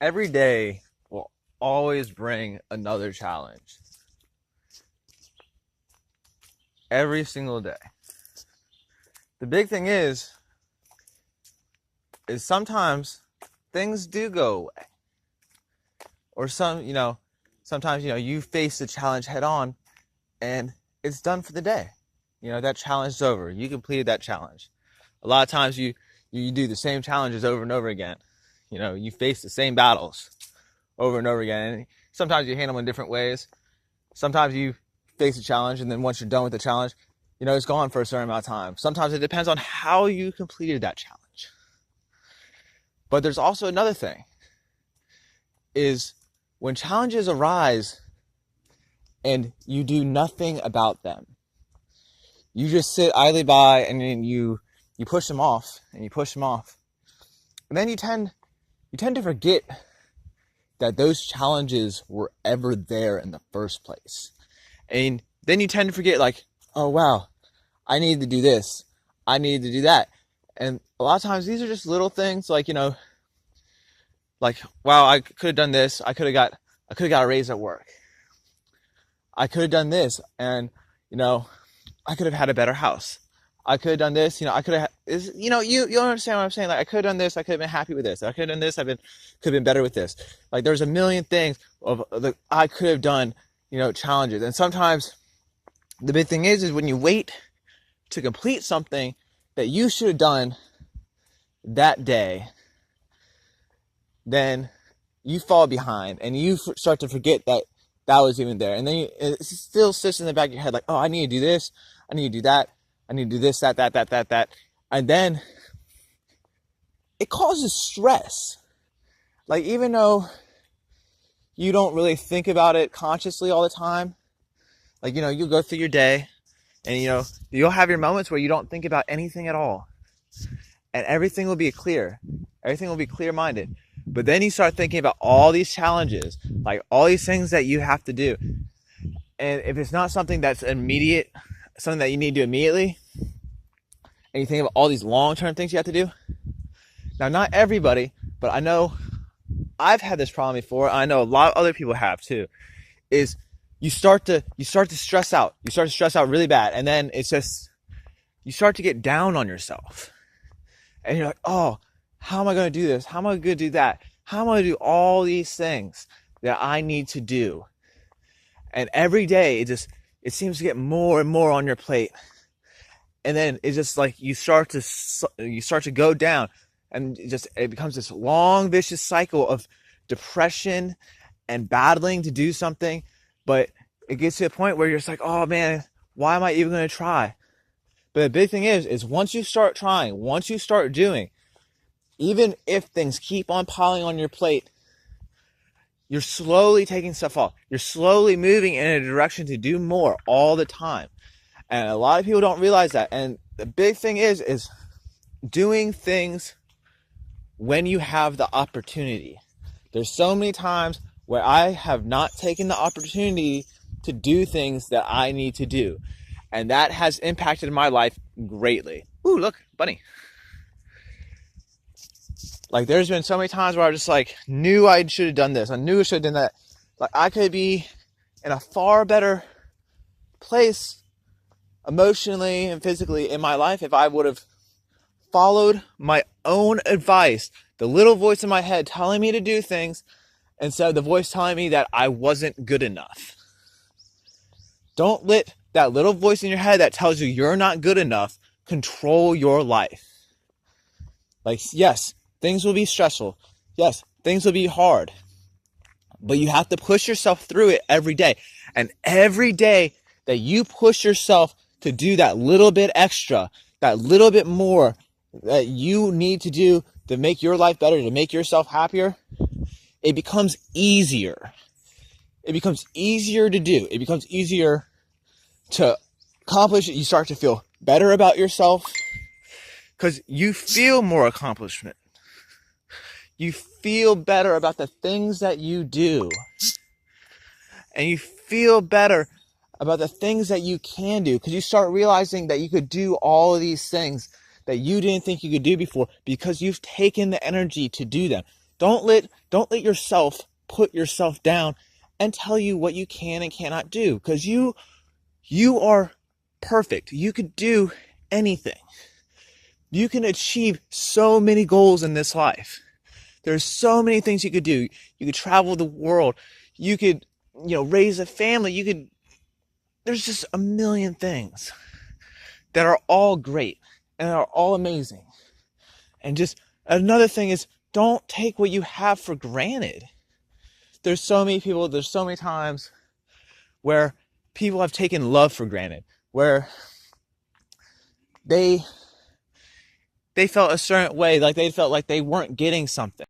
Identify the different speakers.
Speaker 1: Every day will always bring another challenge. Every single day. The big thing is sometimes things do go away. Or sometimes, you face the challenge head on and it's done for the day. That challenge is over. You completed that challenge. A lot of times you do the same challenges over and over again. You face the same battles over and over again. And sometimes you handle them in different ways. Sometimes you face a challenge and then once you're done with the challenge, it's gone for a certain amount of time. Sometimes it depends on how you completed that challenge. But there's also another thing, is when challenges arise and you do nothing about them, you just sit idly by and then you push them off and you push them off. And then you tend to forget that those challenges were ever there in the first place. And then you tend to forget, like, oh wow, I need to do this, I need to do that. And a lot of times these are just little things, like, like, wow, I could have done this, I could have got a raise at work. I could have done this, and I could have had a better house. I could have done this, I could have, you understand what I'm saying? Like, I could have done this, I could have been happy with this. I could have done this, could have been better with this. Like, there's a million things of I could have done, challenges. And sometimes the big thing is when you wait to complete something that you should have done that day, then you fall behind and you start to forget that was even there. And then it still sits in the back of your head, like, oh, I need to do this, I need to do that, I need to do this, that. And then it causes stress. Like, even though you don't really think about it consciously all the time, like, you'll go through your day and, you'll have your moments where you don't think about anything at all. And everything will be clear. Everything will be clear-minded. But then you start thinking about all these challenges, like all these things that you have to do. And if it's not something that's immediate, something that you need to do immediately, and you think of all these long-term things you have to do. Now, not everybody, but I know I've had this problem before. I know a lot of other people have too, is you start to stress out. You start to stress out really bad. And then it's just, you start to get down on yourself. And you're like, oh, how am I going to do this? How am I going to do that? How am I going to do all these things that I need to do? And every day it seems to get more and more on your plate. And then it's just like you start to go down, and it becomes this long, vicious cycle of depression and battling to do something. But it gets to a point where you're just like, oh man, why am I even going to try? But the big thing is once you start trying, once you start doing, even if things keep on piling on your plate, you're slowly taking stuff off. You're slowly moving in a direction to do more all the time. And a lot of people don't realize that. And the big thing is doing things when you have the opportunity. There's so many times where I have not taken the opportunity to do things that I need to do. And that has impacted my life greatly. Ooh, look, bunny. Like, there's been so many times where I just like knew I should have done this. I knew I should have done that. Like, I could be in a far better place emotionally and physically in my life if I would have followed my own advice. The little voice in my head telling me to do things instead of the voice telling me that I wasn't good enough. Don't let that little voice in your head that tells you you're not good enough control your life. Like, yes, things will be stressful. Yes, things will be hard. But you have to push yourself through it every day. And every day that you push yourself to do that little bit extra, that little bit more that you need to do to make your life better, to make yourself happier, it becomes easier. It becomes easier to do. It becomes easier to accomplish it. You start to feel better about yourself because you feel more accomplishment. You feel better about the things that you do. And you feel better about the things that you can do because you start realizing that you could do all of these things that you didn't think you could do before because you've taken the energy to do them. Don't let yourself put yourself down and tell you what you can and cannot do, because you are perfect. You could do anything. You can achieve so many goals in this life. There's so many things you could do. You could travel the world. You could, raise a family. There's just a million things that are all great and are all amazing. And just another thing is, don't take what you have for granted. There's so many times where people have taken love for granted, where they felt a certain way, like they felt like they weren't getting something.